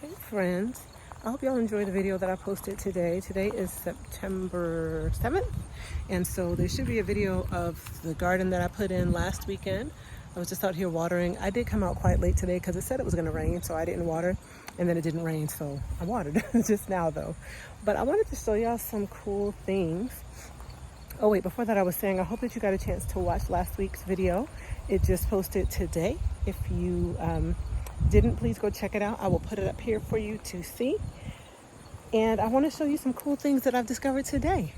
Hey friends, I hope y'all enjoyed the video that I posted today. Today is September 7th, and so there should be a video of the garden that I put in last weekend. I was just out here watering. I did come out quite late today because it said it was going to rain, so I didn't water, and then it didn't rain, so I watered just now though. But I wanted to show y'all some cool things. Oh wait, before that I was saying I hope that you got a chance to watch last week's video. It just posted today. If you didn't, please go check it out. I will put it up here for you to see. And I want to show you some cool things that I've discovered today.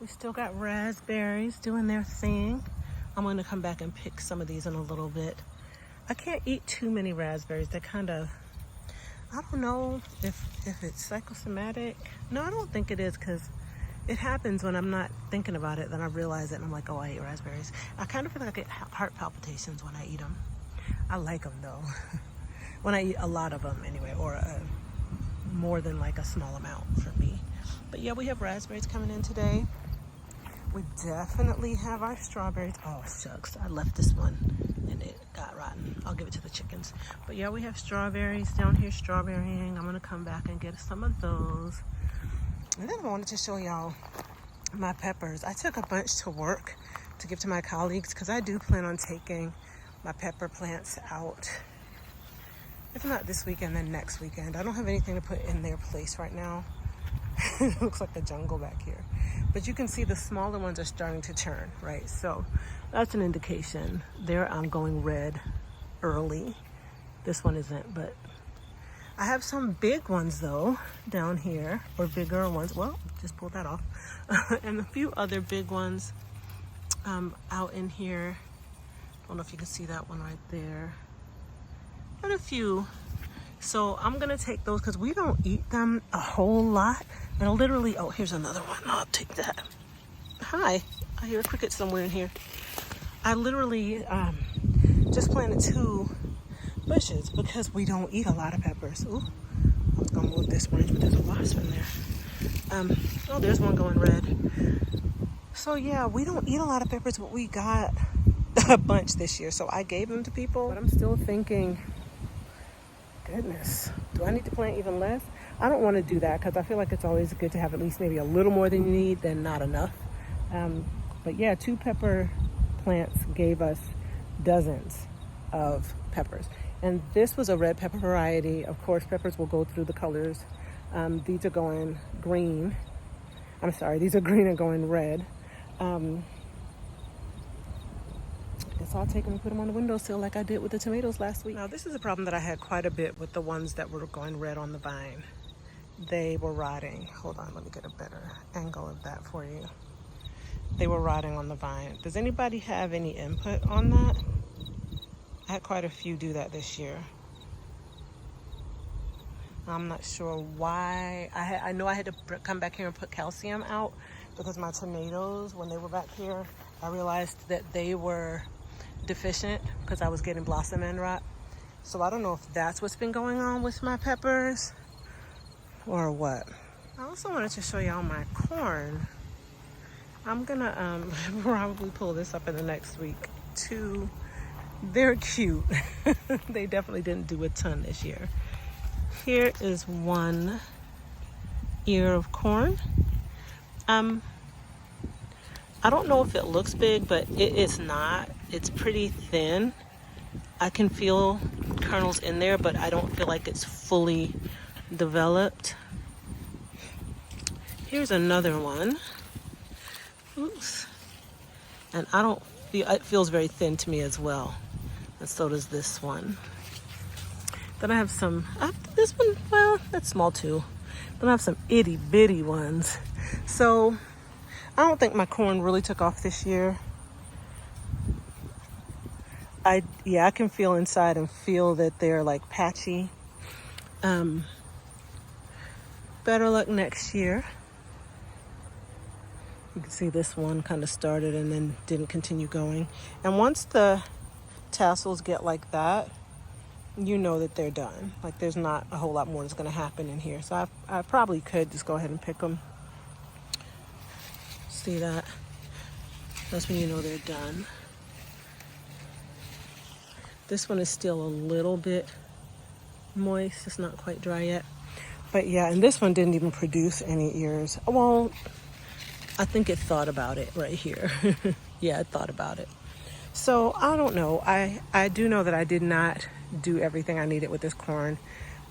We still got raspberries doing their thing. I'm going to come back and pick some of these in a little bit. I can't eat too many raspberries. They're kind of, I don't know if it's psychosomatic. No, I don't think it is, because it happens when I'm not thinking about it, then I realize it and I'm like, oh, I hate raspberries. I kind of feel like I get heart palpitations when I eat them. I like them though. When I eat a lot of them anyway, or more than like a small amount for me. But yeah, we have raspberries coming in today. We definitely have our strawberries. Oh shucks, I left this one and it got rotten. I'll give it to the chickens. But yeah, we have strawberries down here, strawberrying. I'm gonna come back and get some of those. And then I wanted to show y'all my peppers. I took a bunch to work to give to my colleagues because I do plan on taking my pepper plants out. If not this weekend, then next weekend. I don't have anything to put in their place right now. It looks like a jungle back here. But you can see the smaller ones are starting to turn, right? So that's an indication. There I'm going red early. This one isn't, but I have some big ones though down here, or bigger ones. Well, just pulled that off. And a few other big ones out in here. I don't know if you can see that one right there. And a few. So I'm gonna take those because we don't eat them a whole lot. And literally, oh, here's another one. I'll take that. Hi, I hear a cricket somewhere in here. I literally just planted 2 bushes because we don't eat a lot of peppers. Ooh, I was gonna move this branch, but there's a wasp in there. Oh, there's one going red. So yeah, we don't eat a lot of peppers, but we got a bunch this year. So I gave them to people, but I'm still thinking, goodness, do I need to plant even less? I don't want to do that because I feel like it's always good to have at least maybe a little more than you need than not enough. But yeah, 2 pepper plants gave us dozens of peppers. And this was a red pepper variety. Of course, peppers will go through the colors. These are going green. I'm sorry, these are green and going red. Guess I'll take them and put them on the windowsill like I did with the tomatoes last week. Now this is a problem that I had quite a bit with the ones that were going red on the vine. They were rotting. Hold on, let me get a better angle of that for you. They were rotting on the vine. Does anybody have any input on that? I had quite a few do that this year. I'm not sure why. I know I had to come back here and put calcium out because my tomatoes, when they were back here, I realized that they were deficient because I was getting blossom end rot. So I don't know if that's what's been going on with my peppers or what. I also wanted to show y'all my corn. I'm gonna probably pull this up in the next week too. They're cute. They definitely didn't do a ton this year. Here is one ear of corn. I don't know if it looks big, but it is not. It's pretty thin. I can feel kernels in there, but I don't feel like it's fully developed. Here's another one. Oops. And I don't feel, it feels very thin to me as well. And so does this one. Then I have some, this one, well, that's small too. Then I have some itty bitty ones. So I don't think my corn really took off this year. I can feel inside and feel that they're like patchy. Better luck next year. You can see this one kind of started and then didn't continue going. And once the tassels get like that, you know that they're done. Like there's not a whole lot more that's going to happen in here. So I probably could just go ahead and pick them. See that? That's when you know they're done. This one is still a little bit moist. It's not quite dry yet. But yeah, and this one didn't even produce any ears. Well, I think it thought about it right here. Yeah, it thought about it. So I don't know. I do know that I did not do everything I needed with this corn.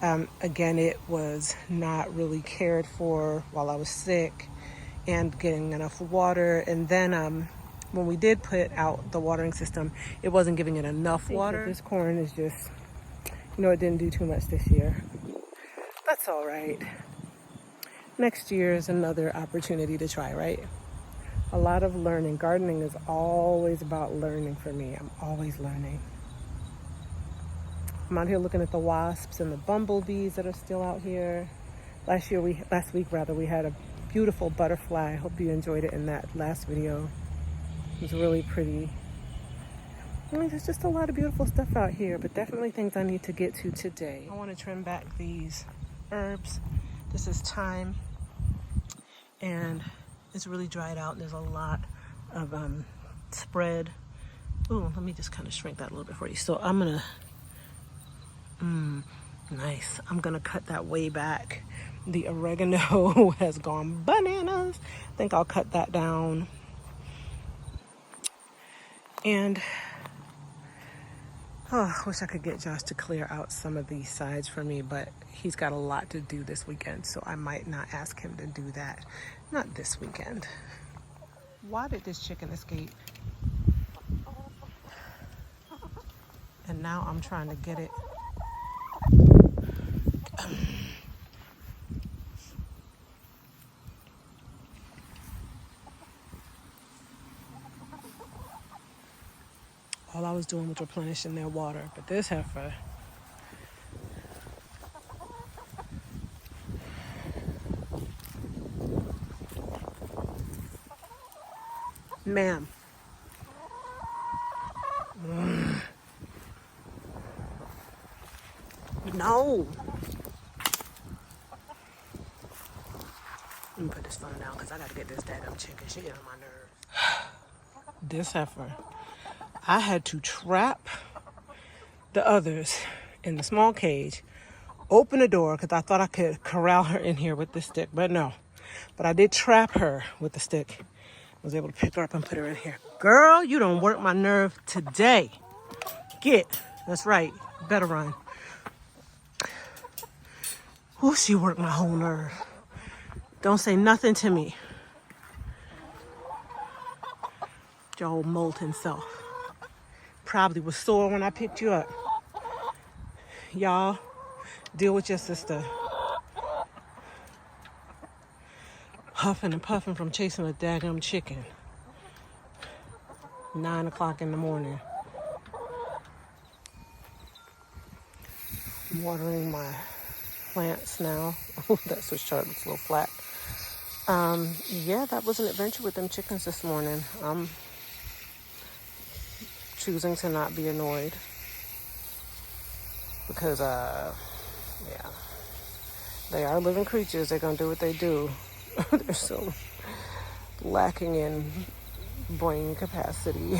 Again, it was not really cared for while I was sick and getting enough water. And then when we did put out the watering system, it wasn't giving it enough water. This corn is just, it didn't do too much this year. That's all right. Next year is another opportunity to try, right? A lot of learning. Gardening is always about learning for me. I'm always learning. I'm out here looking at the wasps and the bumblebees that are still out here. Last week we had a beautiful butterfly. I hope you enjoyed it in that last video. It was really pretty. There's just a lot of beautiful stuff out here, but definitely things I need to get to today. I want to trim back these herbs. This is thyme, and it's really dried out. There's a lot of spread. Ooh, let me just kind of shrink that a little bit for you. So I'm gonna, nice. I'm gonna cut that way back. The oregano has gone bananas. I think I'll cut that down. And I wish I could get Josh to clear out some of these sides for me, but he's got a lot to do this weekend, so I might not ask him to do that. Not this weekend. Why did this chicken escape? And now I'm trying to get it. All I was doing was replenishing their water, but this heifer, ma'am. No. Let me put this phone down because I got to get this daggum chicken. She getting on my nerves. This heifer, I had to trap the others in the small cage, open the door because I thought I could corral her in here with the stick, but no. But I did trap her with the stick. I was able to pick her up and put her in here. Girl, you don't work my nerve today. Get. That's right. Better run. Ooh, she worked my whole nerve. Don't say nothing to me. Your old molten self. Probably was sore when I picked you up. Y'all, deal with your sister. Huffing and puffing from chasing a daggum chicken. 9 o'clock in the morning. I'm watering my plants now. That switch chart looks a little flat. Yeah, that was an adventure with them chickens this morning. I'm choosing to not be annoyed because, yeah, they are living creatures. They're gonna do what they do. They're so lacking in brain capacity.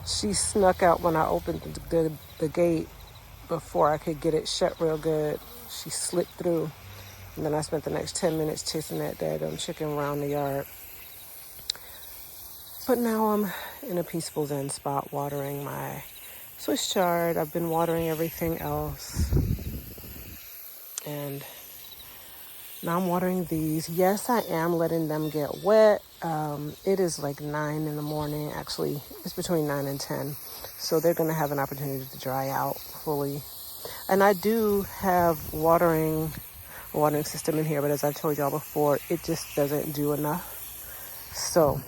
She snuck out when I opened the gate before I could get it shut real good. She slipped through, and then I spent the next 10 minutes chasing that daggum chicken around the yard. But now I'm in a peaceful zen spot watering my Swiss chard. I've been watering everything else. And now I'm watering these. Yes, I am letting them get wet. It is like 9 in the morning. Actually, it's between 9 and 10. So they're going to have an opportunity to dry out fully. And I do have a watering system in here, but as I told y'all before, it just doesn't do enough. So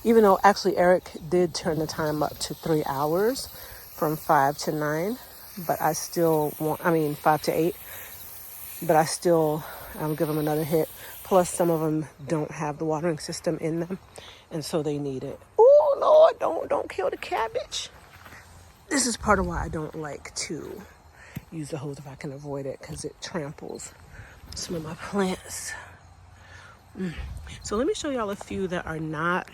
even though actually Eric did turn the time up to 3 hours from 5 to 9, but I still 5 to 8, but I still give them another hit. Plus some of them don't have the watering system in them, and so they need it. Oh Lord, don't kill the cabbage. This is part of why I don't like to use the hose if I can avoid it, because it tramples some of my plants. So let me show y'all a few that are not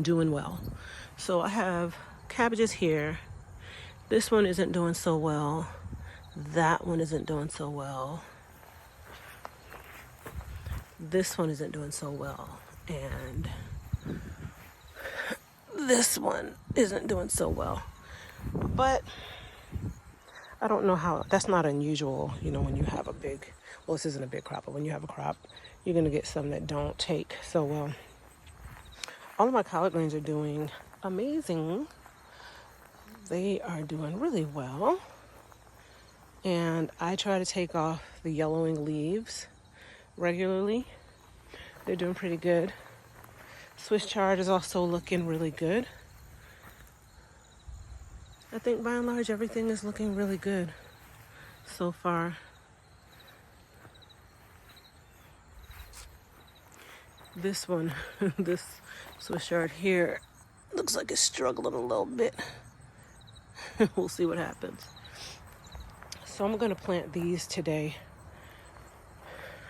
doing well. So I have cabbages here This one isn't doing so well. That one isn't doing so well. This one isn't doing so well. And this one isn't doing so well. But I don't know how, that's not unusual, you know, when you have a big, well, this isn't a big crop, but when you have a crop, you're going to get some that don't take so well. All of my collard greens are doing amazing. They are doing really well. And I try to take off the yellowing leaves regularly. They're doing pretty good. Swiss chard is also looking really good. I think by and large everything is looking really good so far. This one, this Swiss chard here, looks like it's struggling a little bit. We'll see what happens. So I'm gonna plant these today.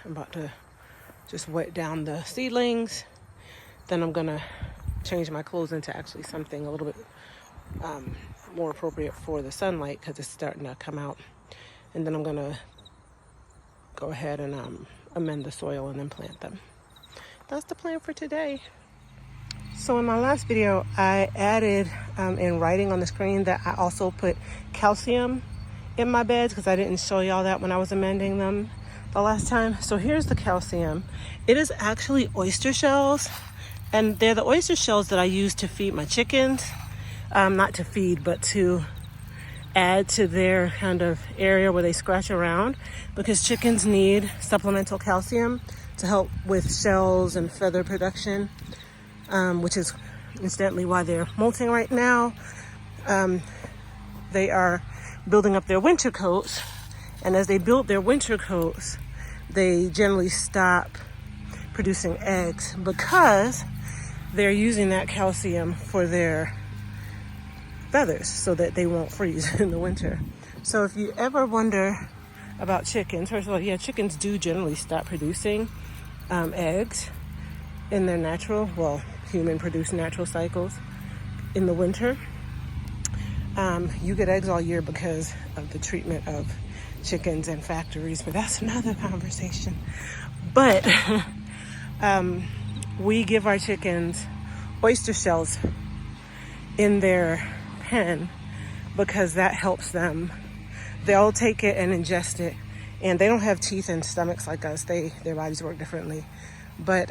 I'm about to just wet down the seedlings. Then I'm gonna change my clothes into actually something a little bit more appropriate for the sunlight because it's starting to come out. And then I'm gonna go ahead and amend the soil and then plant them. That's the plan for today. So in my last video, I added in writing on the screen that I also put calcium in my beds because I didn't show y'all that when I was amending them the last time. So here's the calcium. It is actually oyster shells, and they're the oyster shells that I use to feed my chickens. Not to feed, but to add to their kind of area where they scratch around, because chickens need supplemental calcium to help with shells and feather production, which is incidentally why they're molting right now. They are building up their winter coats, and as they build their winter coats, they generally stop producing eggs because they're using that calcium for their feathers so that they won't freeze in the winter. So if you ever wonder about chickens, first of all, yeah, chickens do generally stop producing eggs in their natural, well, human produced natural cycles in the winter. You get eggs all year because of the treatment of chickens and factories, but that's another conversation. But we give our chickens oyster shells in their pen because that helps them. They'll take it and ingest it, and they don't have teeth and stomachs like us. Their bodies work differently, but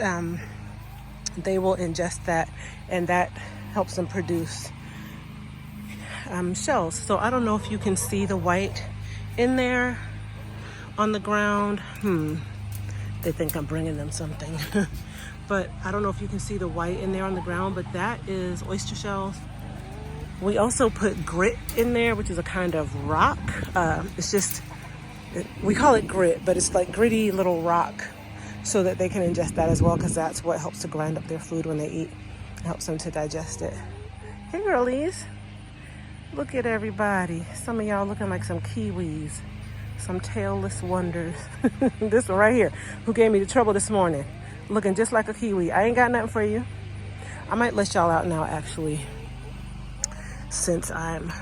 they will ingest that, and that helps them produce shells. So I don't know if you can see the white in there on the ground. They think I'm bringing them something. But I don't know if you can see the white in there on the ground, but that is oyster shells. We also put grit in there, which is a kind of rock. It's just, we call it grit, but it's like gritty little rock, so that they can ingest that as well, because that's what helps to grind up their food when they eat. It helps them to digest it. Hey girlies, look at everybody. Some of y'all looking like some kiwis, some tailless wonders. This one right here, who gave me the trouble this morning, looking just like a kiwi. I ain't got nothing for you. I might let y'all out now, actually, since I'm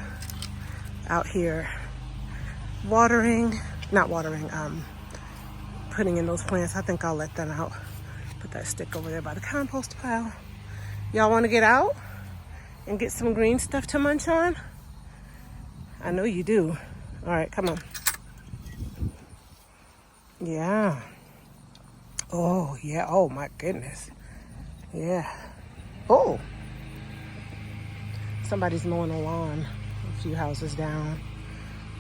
out here putting in those plants. I think I'll let them out. Put that stick over there by the compost pile. Y'all want to get out and get some green stuff to munch on? I know you do. All right, come on. Yeah. Oh, yeah. Oh, my goodness. Yeah. Oh. Somebody's mowing the lawn a few houses down.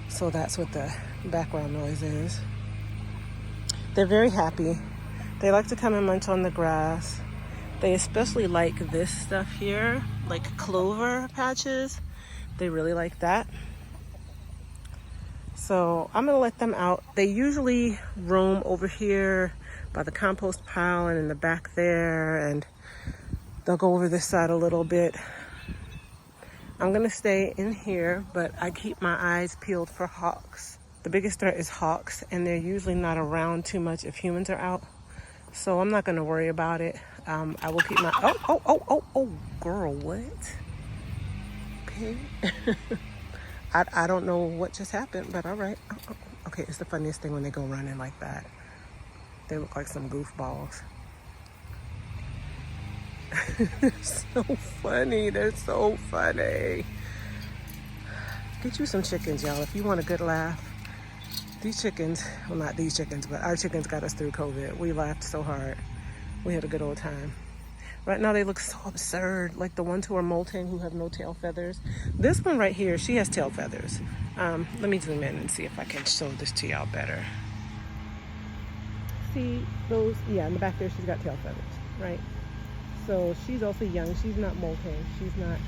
So that's what the background noise is. They're very happy. They like to come and munch on the grass. They especially like this stuff here, like clover patches. They really like that. So I'm gonna let them out. They usually roam over here by the compost pile and in the back there, and they'll go over this side a little bit. I'm gonna stay in here, but I keep my eyes peeled for hawks. The biggest threat is hawks, and they're usually not around too much if humans are out. So I'm not gonna worry about it. I will keep my, oh, girl, what? Pig? I don't know what just happened, but all right. Oh, okay, it's the funniest thing when they go running like that. They look like some goofballs. They're so funny. They're so funny. Get you some chickens, y'all, if you want a good laugh. These chickens, well, not these chickens, but our chickens got us through COVID. We laughed so hard. We had a good old time. Right now they look so absurd, like the ones who are molting, who have no tail feathers. This one right here, she has tail feathers. Let me zoom in and see if I can show this to y'all better. See those? Yeah, in the back there, she's got tail feathers, right? So she's also young. She's not molting. She's not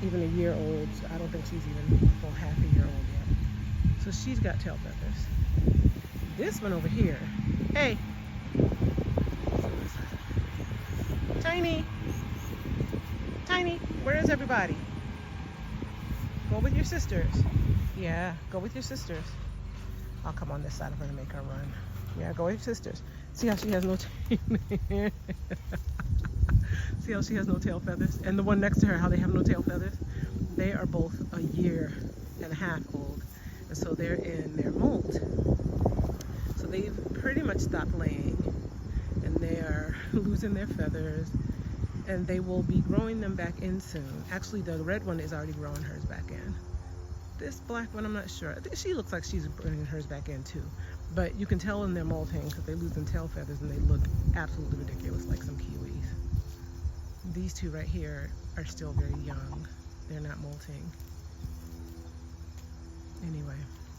even a year old. I don't think she's even a full half a year old yet. So she's got tail feathers. This one over here, hey. Tiny, Tiny, where is everybody? Go with your sisters. Yeah, go with your sisters. I'll come on this side of her to make her run. Yeah, go with your sisters. See how she has no tail? See how she has no tail feathers? And the one next to her, how they have no tail feathers? They are both a year and a half old. And so they're in their molt. So they've pretty much stopped laying. And they are losing their feathers, and they will be growing them back in soon. Actually, the red one is already growing hers back in. This black one, I'm not sure. I think she looks like she's bringing hers back in too. But you can tell when they're molting because they lose them tail feathers and they look absolutely ridiculous, like some kiwis. These two right here are still very young. They're not molting. Anyway,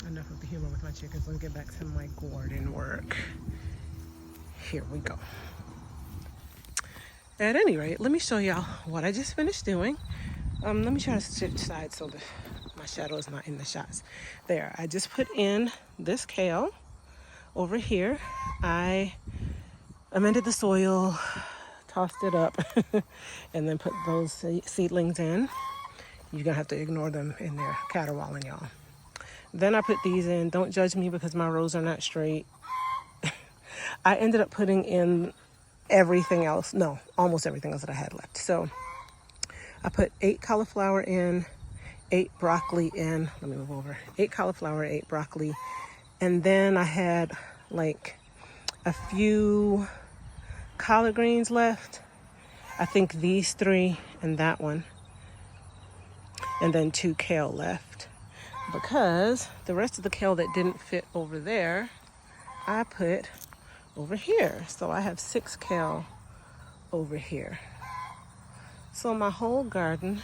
enough of the humor with my chickens. Let me get back to my garden work. Here we go. At any rate, let me show y'all what I just finished doing. Let me try to switch sides so that my shadow is not in the shots. There, I just put in this kale over here. I amended the soil, tossed it up, and then put those seedlings in. You're gonna have to ignore them in there caterwauling, y'all. Then I put these in. Don't judge me because my rows are not straight. I ended up putting in everything else. No, almost everything else that I had left. So I put 8 cauliflower in, 8 broccoli in. Let me move over. 8 cauliflower, 8 broccoli. And then I had like a few collard greens left. I think these 3 and that one. And then 2 kale left. Because the rest of the kale that didn't fit over there, I put over here. So I have 6 kale over here. So my whole garden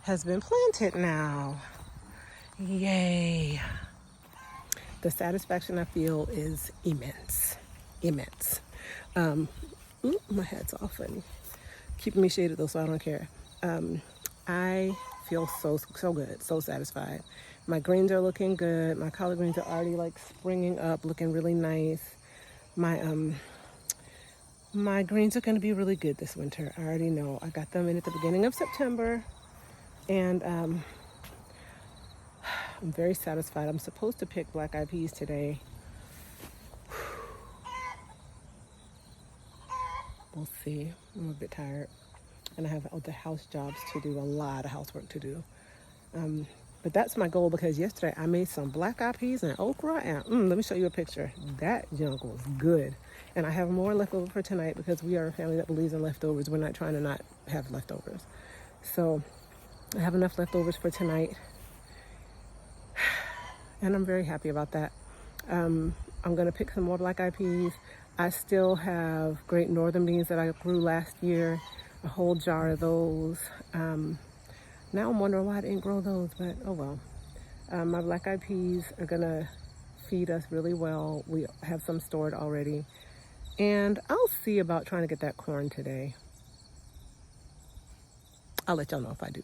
has been planted now. Yay. The satisfaction I feel is immense. Immense. Ooh, my hat's all funny. Keeping me shaded though, so I don't care. I feel so good, so satisfied. My greens are looking good. My collard greens are already like springing up, looking really nice. My greens are going to be really good this winter. I already know. I got them in at the beginning of September, and I'm very satisfied. I'm supposed to pick black eyed peas today. We'll see. I'm a bit tired, and I have other house jobs to do, a lot of housework to do. But that's my goal because yesterday I made some black eyed peas and okra, and let me show you a picture. That junk was good. And I have more left over for tonight because we are a family that believes in leftovers. We're not trying to not have leftovers. So I have enough leftovers for tonight. And I'm very happy about that. I'm going to pick some more black eyed peas. I still have great northern beans that I grew last year, a whole jar of those. Now I'm wondering why I didn't grow those, but oh well. My black eyed peas are gonna feed us really well. We have some stored already. And I'll see about trying to get that corn today. I'll let y'all know if I do.